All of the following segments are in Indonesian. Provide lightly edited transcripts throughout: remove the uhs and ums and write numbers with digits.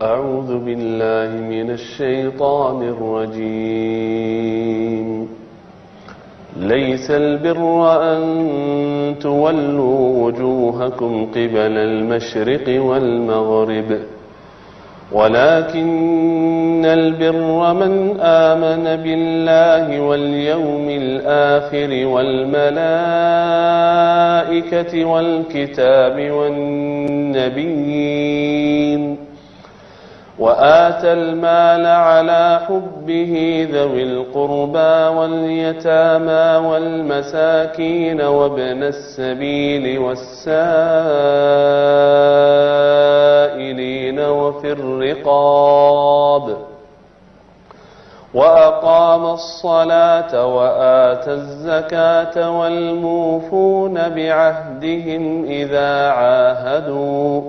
أعوذ بالله من الشيطان الرجيم ليس البر أن تولوا وجوهكم قبل المشرق والمغرب ولكن البر من آمن بالله واليوم الآخر والملائكة والكتاب والنبيين وآتى المال على حبه ذوي القربى واليتامى والمساكين وابن السبيل والسائلين وفي الرقاب وأقام الصلاة وآتى الزكاة والموفون بعهدهم إذا عاهدوا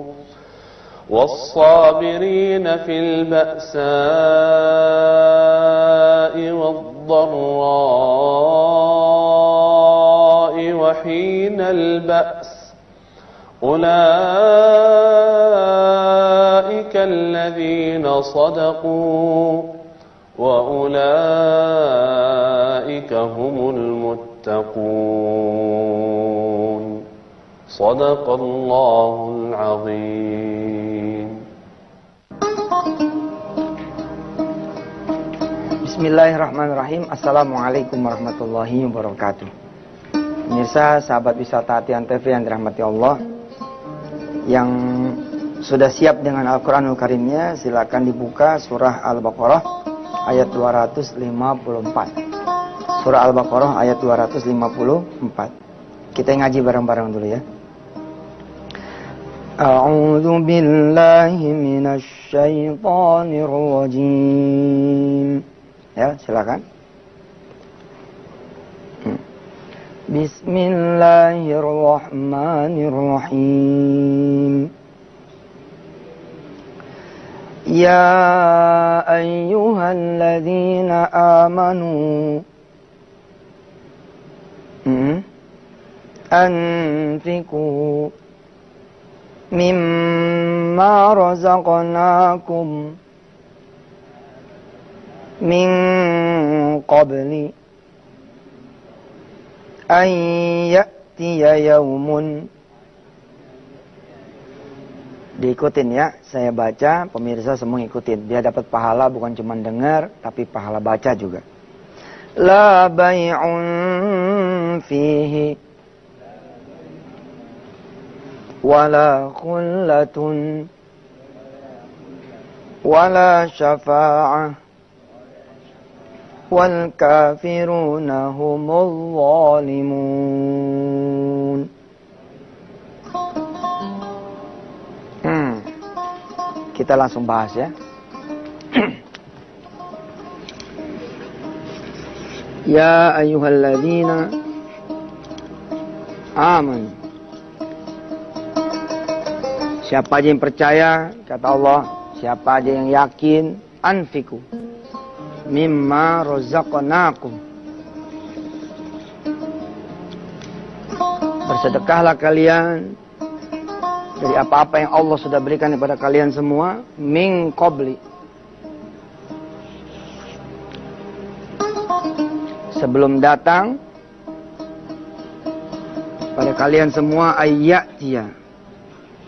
والصابرين في البأساء والضراء وحين البأس أولئك الذين صدقوا وأولئك هم المتقون صدق الله العظيم. Bismillahirrahmanirrahim. Assalamualaikum warahmatullahi wabarakatuh. Pemirsa, sahabat wisata Hati Antv yang dirahmati Allah, yang sudah siap dengan Al-Quranul Karimnya, silakan dibuka surah Al-Baqarah ayat 254. Surah Al-Baqarah ayat 254. Kita ngaji bareng-bareng dulu ya. A'udzu billahi minasy syaithanir rajim. Ya, silakan. Bismillahirrahmanirrahim. Ya ayyuhalladzina amanu anfiqu mimma razaqnakum min qabli an ya'tiya yaumun. Diikutin ya, saya baca, pemirsa semua ngikutin. Dia dapat pahala bukan cuma dengar, tapi pahala baca juga. La bay'un fihi wala khullatun wala syafa'ah wal kafiruna humul zalimun. Kita langsung bahas ya. Ya ayyuhalladzina amanu. Siapa aja yang percaya, kata Allah, siapa aja yang yakin, anfiku mimma razaqnakum. Bersedekahlah kalian dari apa-apa yang Allah sudah berikan kepada kalian semua, min qabli, sebelum datang pada kalian semua, ayyatiya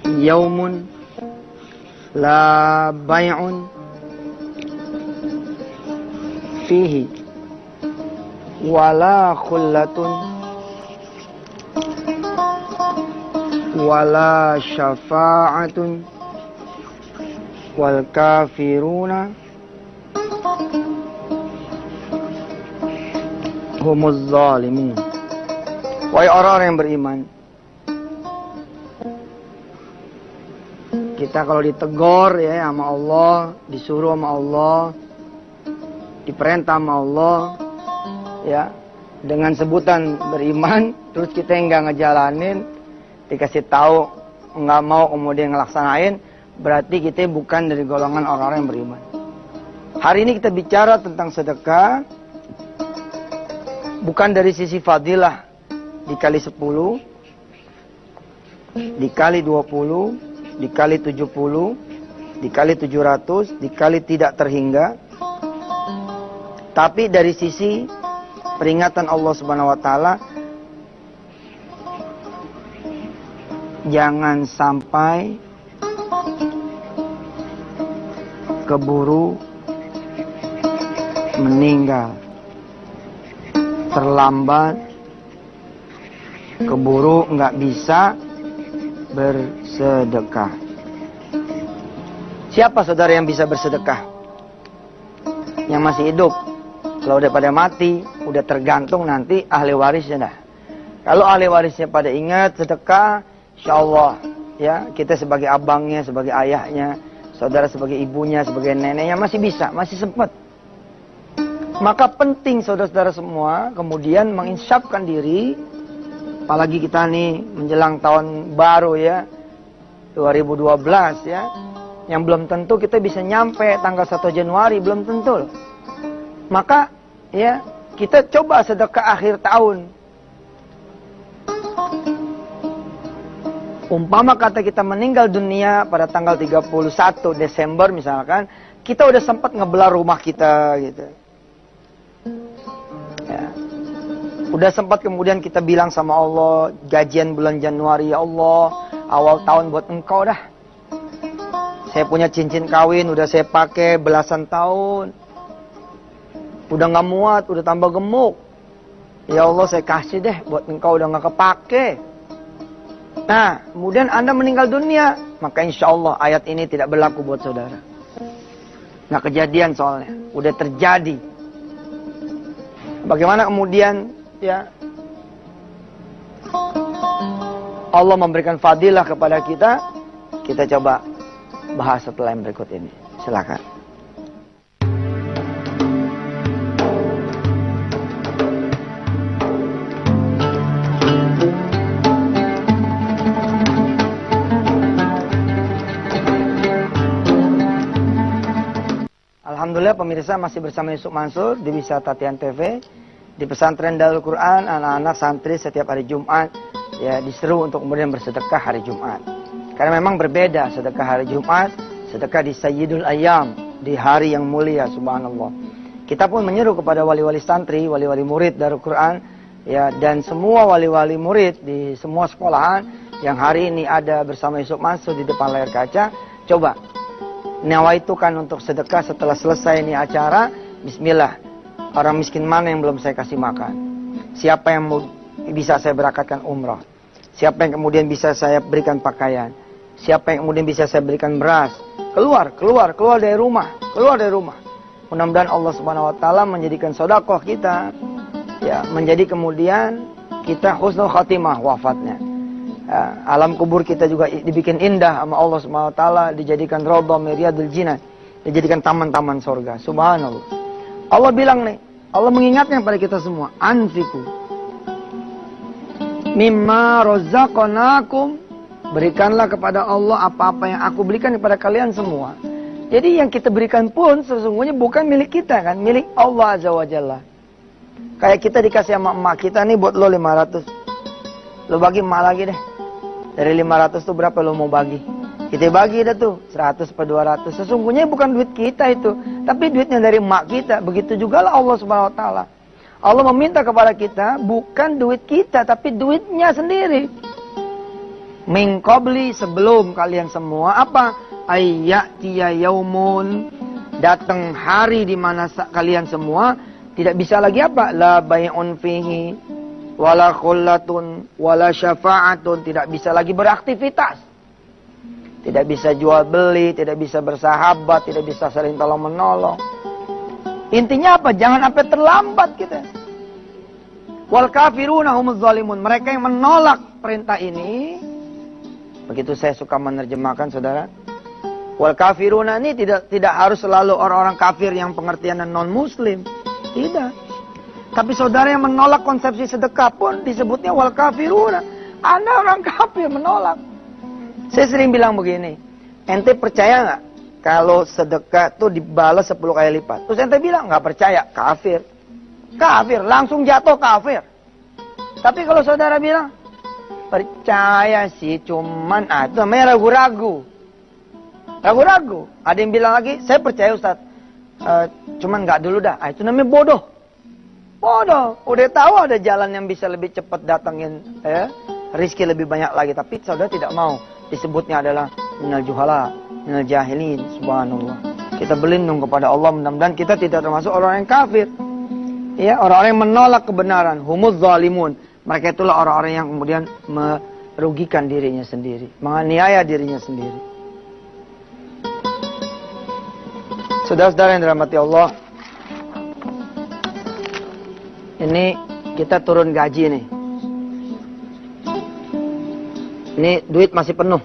yaumun la bay'un fihi wala khullatun wala syafa'atun wal kafiruna humuz zalimun. Wahai orang-orang yang beriman, kita kalau ditegur ya sama Allah, disuruh sama Allah, diperintah sama Allah ya, dengan sebutan beriman, terus kita yang nggak ngejalanin, dikasih tahu nggak mau kemudian ngelaksanain, berarti kita bukan dari golongan orang-orang yang beriman. Hari ini kita bicara tentang sedekah, bukan dari sisi fadilah dikali 10, dikali 20, dikali 70, dikali 700, dikali tidak terhingga. Tapi dari sisi peringatan Allah Subhanahu wa taala, jangan sampai keburu meninggal, terlambat, keburu nggak bisa bersedekah. Siapa saudara yang bisa bersedekah? Yang masih hidup. Kalau udah pada mati, udah tergantung nanti ahli warisnya dah. Kalau ahli warisnya pada ingat sedekah, insya Allah ya, kita sebagai abangnya, sebagai ayahnya, saudara sebagai ibunya, sebagai neneknya masih bisa, masih sempat. Maka penting saudara-saudara semua kemudian menginsafkan diri, apalagi kita nih menjelang tahun baru ya, 2012 ya, yang belum tentu kita bisa nyampe tanggal 1 Januari, belum tentu. Maka ya, kita coba sedekah akhir tahun. Umpama kata kita meninggal dunia pada tanggal 31 Desember misalkan, kita udah sempat ngebelah rumah kita gitu. Ya. Udah sempat kemudian kita bilang sama Allah, gajian bulan Januari, ya Allah, awal tahun buat engkau dah. Saya punya cincin kawin, udah saya pakai belasan tahun. Udah gak muat, udah tambah gemuk. Ya Allah, saya kasih deh buat engkau, udah gak kepake. Nah, kemudian Anda meninggal dunia, maka insya Allah ayat ini tidak berlaku buat saudara. Nah, kejadian soalnya, udah terjadi. Bagaimana kemudian ya Allah memberikan fadilah kepada kita? Kita coba bahas setelah yang berikut ini. Silakan. Alhamdulillah pemirsa masih bersama Yusuf Mansur di Wisata Tian TV. Di pesantren Darul Quran, anak-anak santri setiap hari Jumat ya diseru untuk kemudian bersedekah hari Jumat. Karena memang berbeda sedekah hari Jumat, sedekah di Sayyidul Ayyam, di hari yang mulia, subhanallah. Kita pun menyeru kepada wali-wali santri, wali-wali murid Darul Quran ya, dan semua wali-wali murid di semua sekolahan yang hari ini ada bersama Yusuf Mansur di depan layar kaca, coba nawaitukan untuk sedekah setelah selesai ini acara. Bismillah, orang miskin mana yang belum saya kasih makan? Siapa yang bisa saya berangkatkan umrah? Siapa yang kemudian bisa saya berikan pakaian? Siapa yang kemudian bisa saya berikan beras? Keluar dari rumah, keluar dari rumah. Mudah-mudahan Allah Subhanahu wa taala menjadikan sedekah kita ya, menjadi kemudian kita husnul khatimah wafatnya. Ya, alam kubur kita juga dibikin indah sama Allah Subhanahu wa taala, dijadikan raudhah min riyadil jinan, dijadikan taman-taman surga. Subhanallah. Allah bilang nih, Allah mengingatkan pada kita semua, anfiku mimma razaqnakum, berikanlah kepada Allah apa-apa yang aku berikan kepada kalian semua. Jadi yang kita berikan pun sesungguhnya bukan milik kita kan, milik Allah Azza wa Jalla. Kayak kita dikasih sama emak kita nih, buat lo 500, lo bagi emak lagi deh. Dari 500 tuh berapa lo mau bagi? Kita bagi dah tuh 100 per 200. Sesungguhnya bukan duit kita itu, tapi duitnya dari emak kita. Begitu juga lah Allah Subhanahu wa taala. Allah meminta kepada kita bukan duit kita, tapi duitnya sendiri. Min qabli, sebelum kalian semua apa? Ayyatiya yaumun, datang hari di mana kalian semua tidak bisa lagi apa? La bai'un fihi wala khullatun wala syafa'atun, tidak bisa lagi beraktivitas, tidak bisa jual beli, tidak bisa bersahabat, tidak bisa saling tolong menolong. Intinya apa? Jangan sampai terlambat kita. Wal kafiruna humuz zalimun, mereka yang menolak perintah ini. Begitu saya suka menerjemahkan saudara. Wal kafiruna ini tidak harus selalu orang-orang kafir yang pengertiannya non muslim. Tidak. Tapi saudara yang menolak konsepsi sedekah pun disebutnya wal kafiruna. Anda orang kafir menolak. Saya sering bilang begini, ente percaya nggak kalau sedekah tuh dibalas 10 kali lipat? Terus ente bilang nggak percaya, kafir. Kafir, langsung jatuh kafir. Tapi kalau saudara bilang percaya sih, cuman itu namanya ragu-ragu. Ragu-ragu. Ada yang bilang lagi, saya percaya Ustaz. Cuman nggak dulu dah. Itu namanya bodoh. Bodoh. Udah tahu ada jalan yang bisa lebih cepat datangin rizki lebih banyak lagi. Tapi saudara tidak mau. Disebutnya adalah minal juhala, minal jahilin. Subhanallah. Kita berlindung kepada Allah. Mudah-mudahan kita tidak termasuk orang yang kafir. Ya, orang-orang yang menolak kebenaran. Humuz zalimun. Mereka itulah orang-orang yang kemudian merugikan dirinya sendiri. Menganiaya dirinya sendiri. Saudara-saudara yang dirahmati Allah. Ini kita turun gaji nih. Ini duit masih penuh.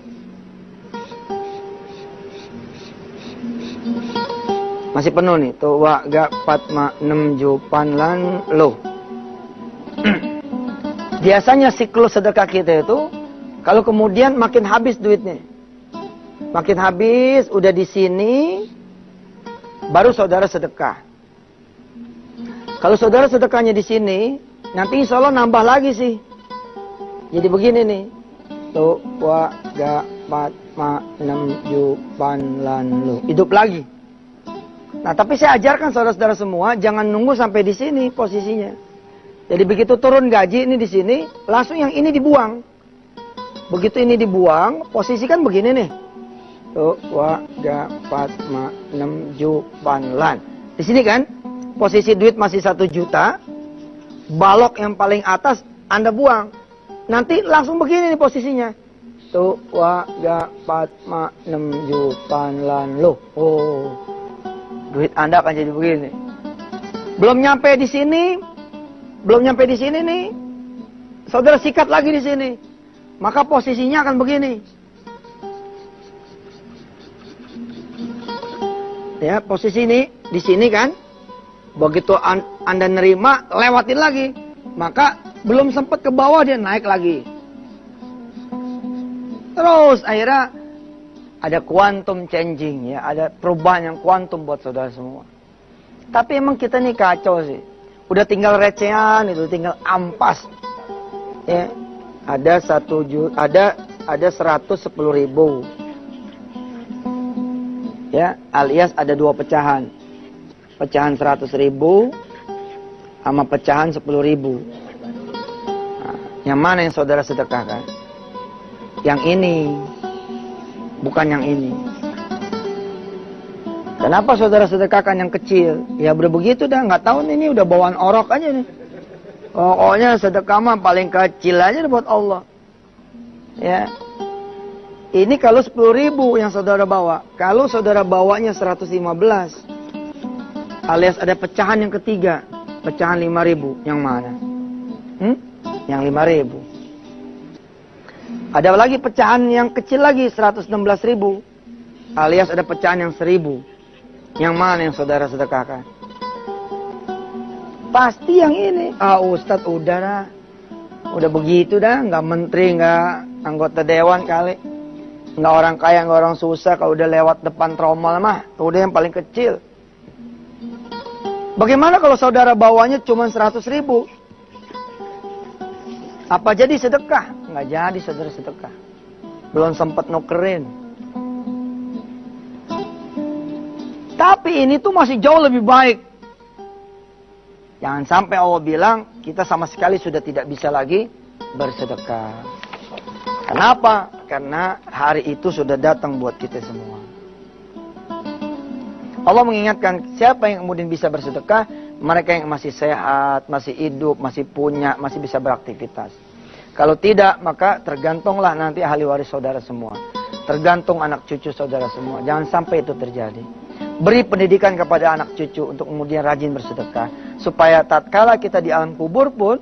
Masih penuh nih. Tuh wa ga patma 6 jupan lan lo. Biasanya siklus sedekah kita itu kalau kemudian makin habis duitnya. Makin habis udah di sini baru saudara sedekah. Kalau saudara sedekahnya di sini, nanti insya Allah nambah lagi sih. Jadi begini nih. Tuh wa ga patma 6 jupan lan lo. Hidup lagi. Nah, tapi saya ajarkan saudara-saudara semua, jangan nunggu sampai di sini posisinya. Jadi begitu turun gaji ini di sini, langsung yang ini dibuang. Begitu ini dibuang, posisi kan begini nih. Tuh, wa, ga, pat, ma, 6 jupan lan. Di sini kan, posisi duit masih 1 juta, balok yang paling atas Anda buang. Nanti langsung begini nih posisinya. Tuh, wa, ga, pat, ma, 6 jupan lan. Loh, oh. Duit Anda akan jadi begini. Belum nyampe di sini nih. Saudara sikat lagi di sini. Maka posisinya akan begini. Ya, posisi ini di sini kan. Begitu Anda nerima, lewatin lagi. Maka belum sempat ke bawah dia naik lagi. Terus akhirnya ada quantum changing ya, ada perubahan yang kuantum buat saudara semua. Tapi emang kita nih kacau sih. Udah tinggal recehan itu, tinggal ampas. Ya. Ada 110.000. Ya, alias ada 2 pecahan. Pecahan 100.000 sama pecahan 10.000. Nah, yang mana yang saudara sedekahkan? Yang ini. Bukan yang ini. Kenapa saudara sedekahkan yang kecil? Ya udah begitu dah, nggak tahu nih, ini udah bawaan orok aja nih. Pokoknya sedekah mah paling kecil aja buat Allah. Ya. Ini kalau 10.000 yang saudara bawa. Kalau saudara bawanya 115, alias ada pecahan yang ketiga, pecahan 5.000, yang mana? Yang 5.000. Ada lagi pecahan yang kecil lagi, 116.000. Alias ada pecahan yang 1.000. Yang mana yang saudara sedekahkan? Pasti yang ini. Ustadz udah dah. Udah begitu dah. Nggak menteri, nggak anggota dewan kali. Nggak orang kaya, nggak orang susah. Kalau udah lewat depan tromol mah. Udah yang paling kecil. Bagaimana kalau saudara bawanya cuma 100.000? Apa jadi sedekah? Nggak jadi saudara sedekah. Belum sempat nukerin. Tapi ini tuh masih jauh lebih baik. Jangan sampai Allah bilang kita sama sekali sudah tidak bisa lagi bersedekah. Kenapa? Karena hari itu sudah datang buat kita semua. Allah mengingatkan siapa yang kemudian bisa bersedekah? Mereka yang masih sehat, masih hidup, masih punya, masih bisa beraktivitas. Kalau tidak, maka tergantunglah nanti ahli waris saudara semua. Tergantung anak cucu saudara semua. Jangan sampai itu terjadi. Beri pendidikan kepada anak cucu untuk kemudian rajin bersedekah. Supaya tatkala kita di alam kubur pun,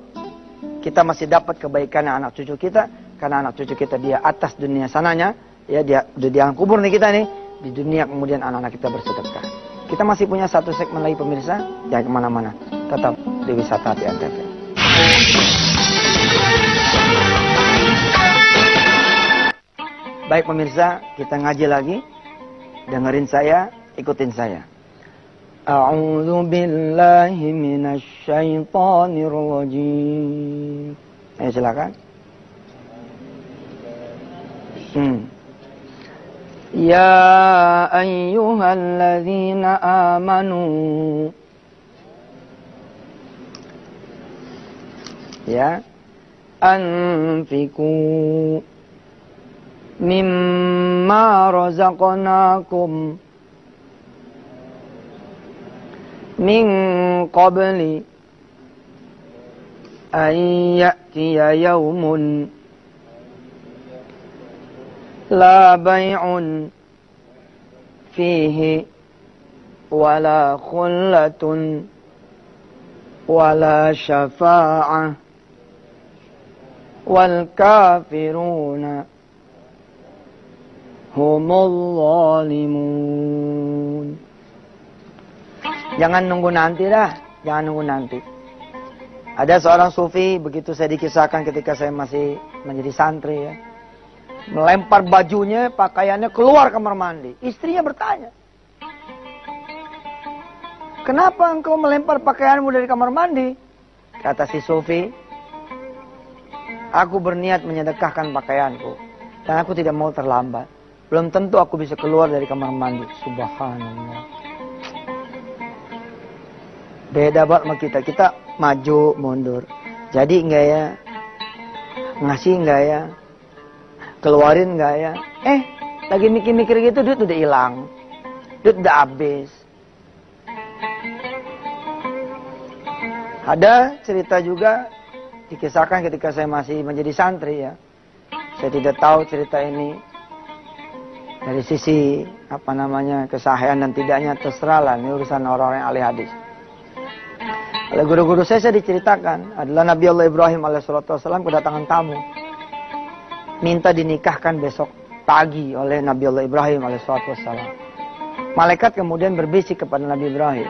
kita masih dapat kebaikan anak cucu kita. Karena anak cucu kita dia atas dunia sananya. Ya, dia di alam kubur nih kita nih. Di dunia kemudian anak-anak kita bersedekah. Kita masih punya satu segmen lagi pemirsa. Jangan kemana-mana. Tetap di Wisata Hati Antv. Baik pemirsa, kita ngaji lagi. Dengerin saya, ikutin saya. A'udzu billahi minasy syaithanir rajim. Ayo silakan. Ya ayyuhalladzina amanu. Ya. Anfiku mimma razaqnakum min qabli an ya'tiya yawmun la bay'un fihi wala khullatun wala syafa'ah wal kafiruna humul zalimun. Jangan nunggu nanti dah, jangan nunggu nanti. Ada seorang sufi, begitu saya dikisahkan ketika saya masih menjadi santri ya, melempar bajunya, pakaiannya keluar kamar mandi. Istrinya bertanya, kenapa engkau melempar pakaianmu dari kamar mandi? Kata si sufi, aku berniat menyedekahkan pakaianku dan aku tidak mau terlambat. Belum tentu aku bisa keluar dari kamar mandi. Subhanallah. Beda banget sama kita. Kita maju, mundur. Jadi enggak ya? Ngasih enggak ya? Keluarin enggak ya? Lagi mikir-mikir gitu, duit udah hilang. Duit udah habis. Ada cerita juga dikisahkan ketika saya masih menjadi santri ya. Saya tidak tahu cerita ini dari sisi kesahihan dan tidaknya, terserahlah, ini urusan orang-orang yang ahli hadis. Oleh guru-guru saya diceritakan adalah Nabi Allah Ibrahim alaihissalam kedatangan tamu, minta dinikahkan besok pagi oleh Nabi Allah Ibrahim alaihissalam. Malaikat kemudian berbisik kepada Nabi Ibrahim.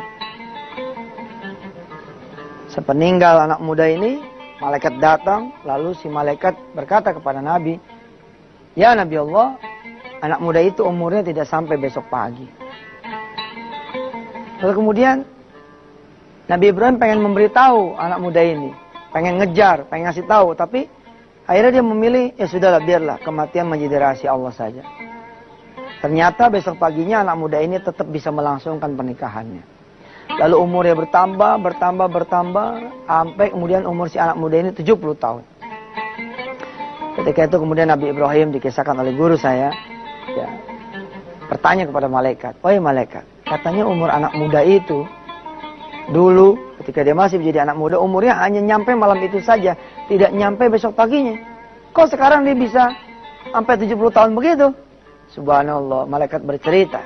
Sepeninggal anak muda ini, malaikat datang, lalu si malaikat berkata kepada Nabi, ya Nabi Allah, anak muda itu umurnya tidak sampai besok pagi. Lalu kemudian Nabi Ibrahim pengen memberitahu anak muda ini, pengen ngejar, pengen ngasih tahu, tapi akhirnya dia memilih, ya sudahlah, biarlah kematian menjadi rahasia Allah saja. Ternyata besok paginya anak muda ini tetap bisa melangsungkan pernikahannya. Lalu umurnya bertambah, sampai kemudian umur si anak muda ini 70 tahun. Ketika itu kemudian Nabi Ibrahim dikisahkan oleh guru saya, ya, bertanya kepada malaikat, "Wahai malaikat, katanya umur anak muda itu dulu ketika dia masih menjadi anak muda umurnya hanya nyampe malam itu saja, tidak nyampe besok paginya. Kok sekarang dia bisa sampai 70 tahun begitu?" Subhanallah, malaikat bercerita,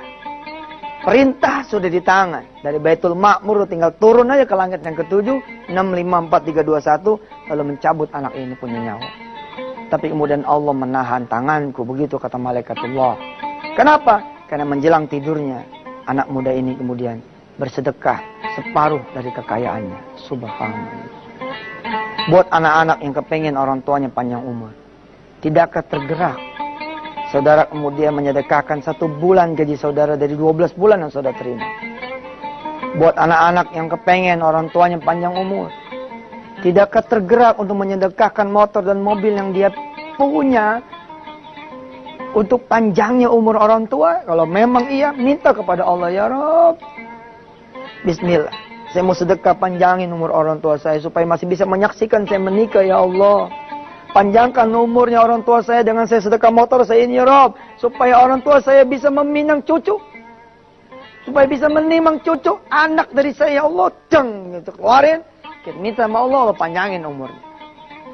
perintah sudah di tangan. Dari Baitul Ma'mur tinggal turun aja ke langit yang ketujuh, 65431, lalu mencabut anak ini punya nyawa. Tapi kemudian Allah menahan tanganku, begitu kata malaikatullah. Kenapa? Karena menjelang tidurnya, anak muda ini kemudian bersedekah separuh dari kekayaannya. Subhanallah. Buat anak-anak yang kepengen orang tuanya panjang umur, tidakkah tergerak saudara kemudian menyedekahkan 1 bulan gaji saudara dari 12 bulan yang saudara terima? Buat anak-anak yang kepengen orang tuanya panjang umur, tidakkah tergerak untuk menyedekahkan motor dan mobil yang dia punya untuk panjangnya umur orang tua? Kalau memang iya, minta kepada Allah, ya Rabb, bismillah, saya mau sedekah panjangin umur orang tua saya supaya masih bisa menyaksikan saya menikah, ya Allah. Panjangkan umurnya orang tua saya dengan saya sedekah motor saya ini, ya Rabb, supaya orang tua saya bisa meminang cucu, supaya bisa menimang cucu anak dari saya, ya Allah. Deng, gitu keluarin, kita minta sama Allah, Allah panjangin umurnya.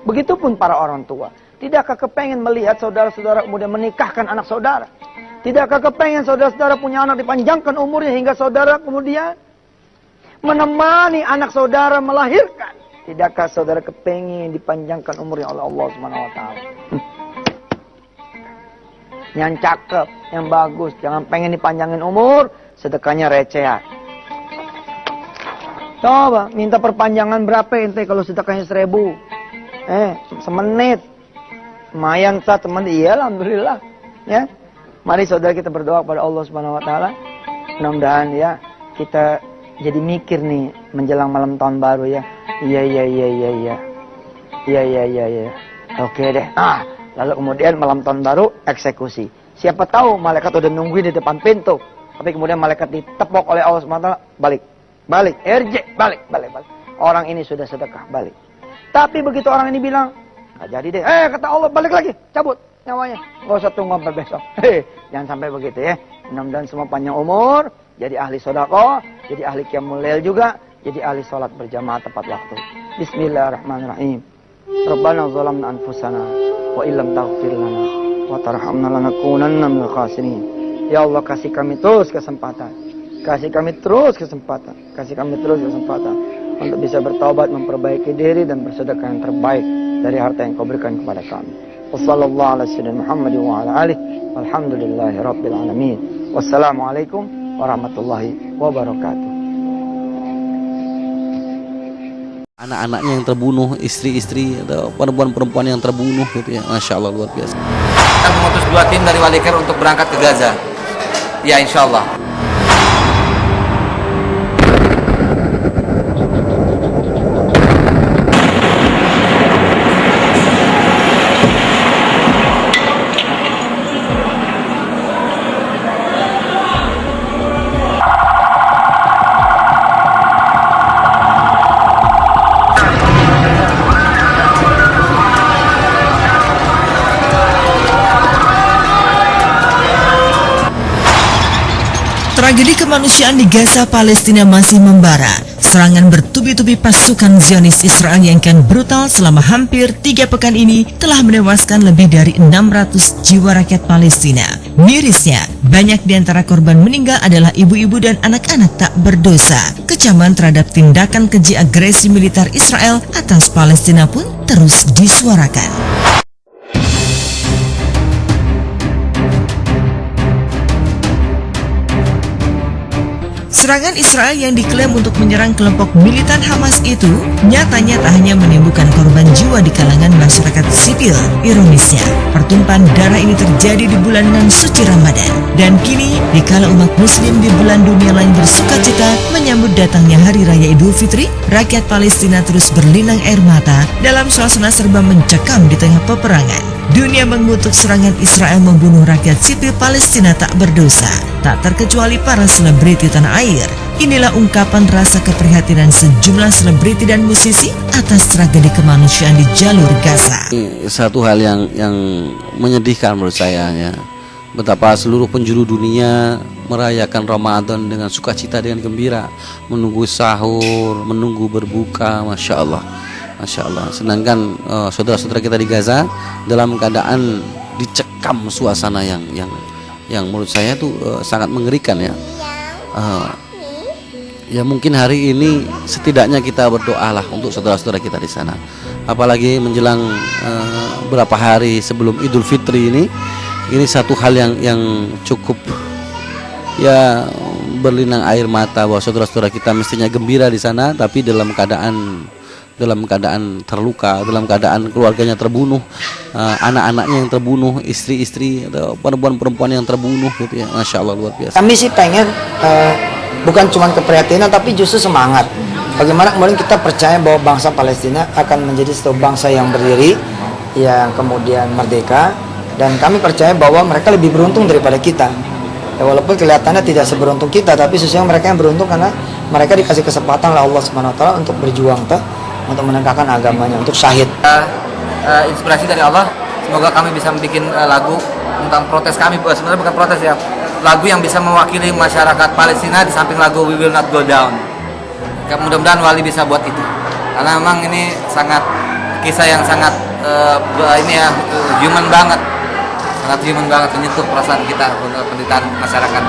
Begitupun para orang tua, tidakkah kepengen melihat saudara-saudara kemudian menikahkan anak saudara? Tidakkah kepengen saudara-saudara punya anak dipanjangkan umurnya hingga saudara kemudian menemani anak saudara melahirkan? Tidakkah saudara kepengen dipanjangkan umurnya oleh Allah SWT? Yang cakep, yang bagus, jangan pengen dipanjangin umur, sedekahnya recehan. Coba minta perpanjangan berapa ente kalau sedekahnya 1000? Semenit. Lumayan sah teman, iya alhamdulillah. Ya. Mari saudara kita berdoa kepada Allah SWT. Mudah-mudahan ya kita jadi mikir nih menjelang malam tahun baru ya. Iya. Oke deh. Lalu kemudian malam tahun baru eksekusi. Siapa tahu malaikat udah nungguin di depan pintu. Tapi kemudian malaikat ditepok oleh Allah SWT. Balik. Balik. Orang ini sudah sedekah, balik. Tapi begitu orang ini bilang, nggak jadi deh. Kata Allah, balik lagi. Cabut nyawanya. Nggak usah tunggu sampai besok. Jangan sampai begitu ya. Mudah-mudahan semua panjang umur. Jadi ahli sedekah. Jadi ahli qiyamul lail juga. Jadi ahli sholat berjamaah tepat waktu. Bismillahirrahmanirrahim. Rabbana zalamna anfusana wa illam taghfir lana wa tarhamna lanakunanna minal khasirin. Ya Allah, kasih kami terus kesempatan. Kasih kami terus kesempatan untuk bisa bertaubat, memperbaiki diri dan bersedekah yang terbaik dari harta yang Kau berikan kepada kami. Wassallallahu ala sayyidina Muhammad wa ala alihi walhamdulillahi rabbil alamin. Wassalamualaikum warahmatullahi wabarakatuh. Anak-anaknya yang terbunuh, istri-istri atau perempuan-perempuan yang terbunuh gitu ya. Masya Allah, luar biasa. Kita mengutus 2 tim dari Wali Care untuk berangkat ke Gaza. Ya, insya Allah. Tragedi kemanusiaan di Gaza, Palestina masih membara. Serangan bertubi-tubi pasukan Zionis Israel yang kian brutal selama hampir 3 pekan ini telah menewaskan lebih dari 600 jiwa rakyat Palestina. Mirisnya, banyak di antara korban meninggal adalah ibu-ibu dan anak-anak tak berdosa. Kecaman terhadap tindakan keji agresi militer Israel atas Palestina pun terus disuarakan. Serangan Israel yang diklaim untuk menyerang kelompok militan Hamas itu nyatanya tak hanya menimbulkan korban jiwa di kalangan masyarakat sipil. Ironisnya, pertumpahan darah ini terjadi di bulan suci Ramadan. Dan kini, dikala umat muslim di belahan dunia lain bersukacita menyambut datangnya Hari Raya Idul Fitri, rakyat Palestina terus berlinang air mata dalam suasana serba mencekam di tengah peperangan. Dunia mengutuk serangan Israel membunuh rakyat sipil Palestina tak berdosa, tak terkecuali para selebriti tanah air. Inilah ungkapan rasa keprihatinan sejumlah selebriti dan musisi atas tragedi kemanusiaan di jalur Gaza. Satu hal yang menyedihkan menurut saya ya, betapa seluruh penjuru dunia merayakan Ramadan dengan sukacita, dengan gembira, menunggu sahur, menunggu berbuka, Masya Allah. Masya Allah. Sedangkan saudara-saudara kita di Gaza dalam keadaan dicekam suasana yang menurut saya tuh sangat mengerikan ya. Ya mungkin hari ini setidaknya kita berdoalah untuk saudara-saudara kita di sana. Apalagi menjelang berapa hari sebelum Idul Fitri ini satu hal yang cukup ya berlinang air mata bahwa saudara-saudara kita mestinya gembira di sana, tapi dalam keadaan terluka, dalam keadaan keluarganya terbunuh, anak-anaknya yang terbunuh, istri-istri atau perempuan-perempuan yang terbunuh gitu ya. Masya Allah, luar biasa. Kami sih pengen bukan cuma keprihatinan tapi justru semangat. Bagaimana kemudian kita percaya bahwa bangsa Palestina akan menjadi satu bangsa yang berdiri, yang kemudian merdeka, dan kami percaya bahwa mereka lebih beruntung daripada kita. Ya, walaupun kelihatannya tidak seberuntung kita, tapi sesungguhnya mereka yang beruntung karena mereka dikasih kesempatan oleh Allah Subhanahu wa taala untuk berjuang untuk menegakkan agamanya, untuk syahid. Inspirasi dari Allah, semoga kami bisa membuat lagu tentang protes kami, sebenarnya bukan protes ya, lagu yang bisa mewakili masyarakat Palestina di samping lagu We Will Not Go Down. Mudah-mudahan Wali bisa buat itu, karena memang ini sangat kisah yang sangat human banget, menyentuh perasaan kita untuk penderitaan masyarakat.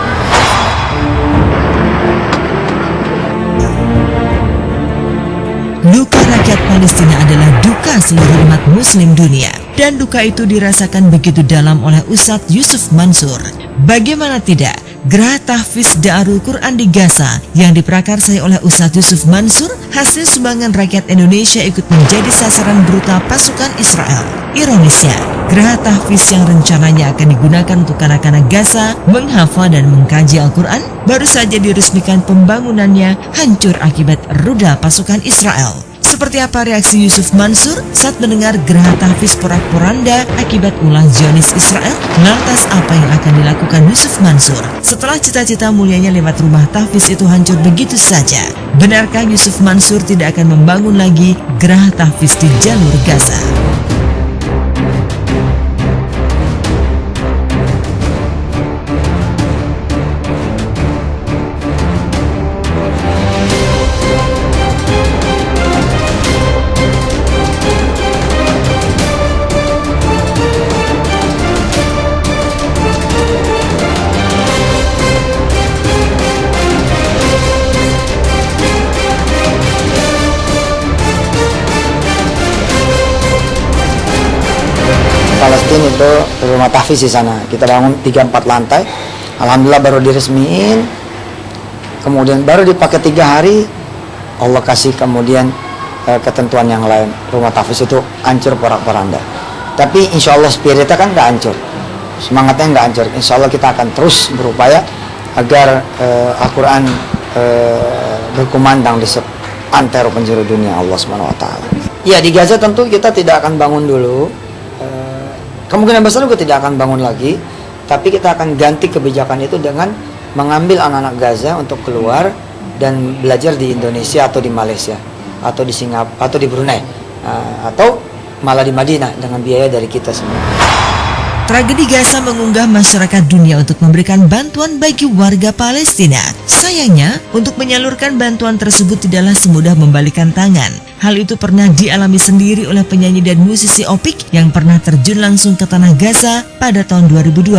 Duka rakyat Palestina adalah duka seluruh umat muslim dunia. Dan duka itu dirasakan begitu dalam oleh Ustadz Yusuf Mansur. Bagaimana tidak, Geraha Tahfiz Darul Quran di Gaza yang diprakarsai oleh Ustadz Yusuf Mansur, hasil sumbangan rakyat Indonesia ikut menjadi sasaran brutal pasukan Israel. Ironisnya, Geraha Tahfiz yang rencananya akan digunakan untuk anak-anak Gaza menghafal dan mengkaji Al-Quran, baru saja diresmikan pembangunannya hancur akibat rudal pasukan Israel. Seperti apa reaksi Yusuf Mansur saat mendengar geraha tahfiz porak-poranda akibat ulah Zionis Israel? Lantas apa yang akan dilakukan Yusuf Mansur setelah cita-cita mulianya lewat rumah tahfiz itu hancur begitu saja? Benarkah Yusuf Mansur tidak akan membangun lagi geraha tahfiz di jalur Gaza? Palestina itu rumah tahfiz di sana. Kita bangun 3-4 lantai. Alhamdulillah baru diresmiin. Kemudian baru dipakai 3 hari, Allah kasih kemudian ketentuan yang lain. Rumah tahfiz itu hancur porak-poranda. Tapi insya Allah spiritnya kan nggak hancur. Semangatnya nggak hancur. Insya Allah kita akan terus berupaya agar Al-Quran berkumandang di seantero penjuru dunia Allah SWT. Ya, di Gaza tentu kita tidak akan bangun dulu. Kemungkinan besar juga tidak akan bangun lagi, tapi kita akan ganti kebijakan itu dengan mengambil anak-anak Gaza untuk keluar dan belajar di Indonesia atau di Malaysia atau di Singapura atau di Brunei atau malah di Madinah dengan biaya dari kita semua. Tragedi Gaza mengunggah masyarakat dunia untuk memberikan bantuan bagi warga Palestina. Sayangnya, untuk menyalurkan bantuan tersebut tidaklah semudah membalikan tangan. Hal itu pernah dialami sendiri oleh penyanyi dan musisi Opik yang pernah terjun langsung ke tanah Gaza pada tahun 2012.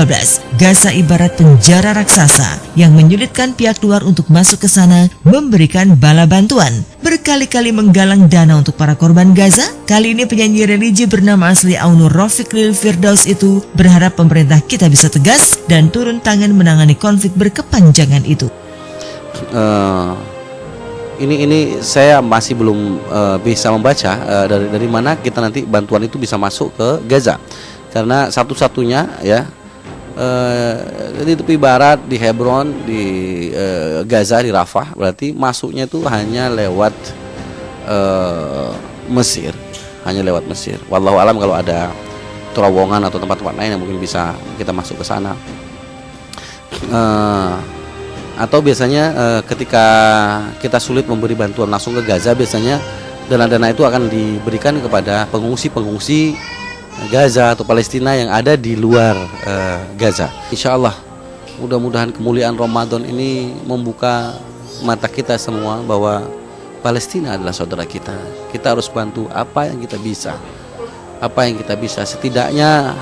Gaza ibarat penjara raksasa yang menyulitkan pihak luar untuk masuk ke sana memberikan bala bantuan. Berkali-kali menggalang dana untuk para korban Gaza, kali ini penyanyi religi bernama asli Aunur Rafiq Lil Firdaus itu berharap pemerintah kita bisa tegas dan turun tangan menangani konflik berkepanjangan itu. Ini saya masih belum bisa membaca dari mana kita nanti bantuan itu bisa masuk ke Gaza, karena satu-satunya ya di tepi barat, di Hebron, di Gaza, di Rafah, berarti masuknya itu hanya lewat Mesir, hanya lewat Mesir. Wallahu alam kalau ada terowongan atau tempat-tempat lain yang mungkin bisa kita masuk ke sana. Atau biasanya ketika kita sulit memberi bantuan langsung ke Gaza, biasanya dana-dana itu akan diberikan kepada pengungsi-pengungsi Gaza atau Palestina yang ada di luar Gaza. Insya Allah, mudah-mudahan kemuliaan Ramadan ini membuka mata kita semua bahwa Palestina adalah saudara kita. Kita harus bantu apa yang kita bisa. Apa yang kita bisa, setidaknya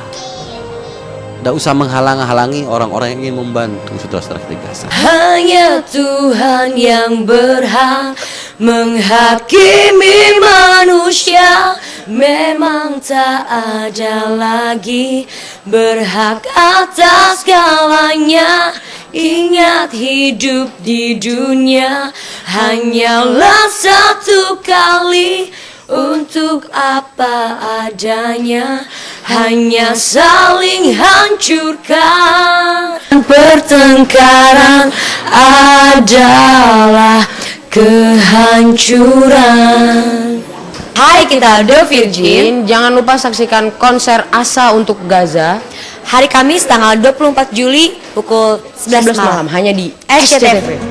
tidak usah menghalang-halangi orang-orang yang ingin membantu saudara-saudara kita di Gaza. Hanya Tuhan yang berhak menghakimi manusia. Memang tak ada lagi berhak atas segalanya. Ingat, hidup di dunia hanyalah satu kali. Untuk apa adanya, hanya saling hancurkan. Pertengkaran adalah kehancuran. Hai, kita The Virgin. Jangan lupa saksikan konser Asa untuk Gaza hari Kamis tanggal 24 Juli pukul 11 malam hanya di SCTV.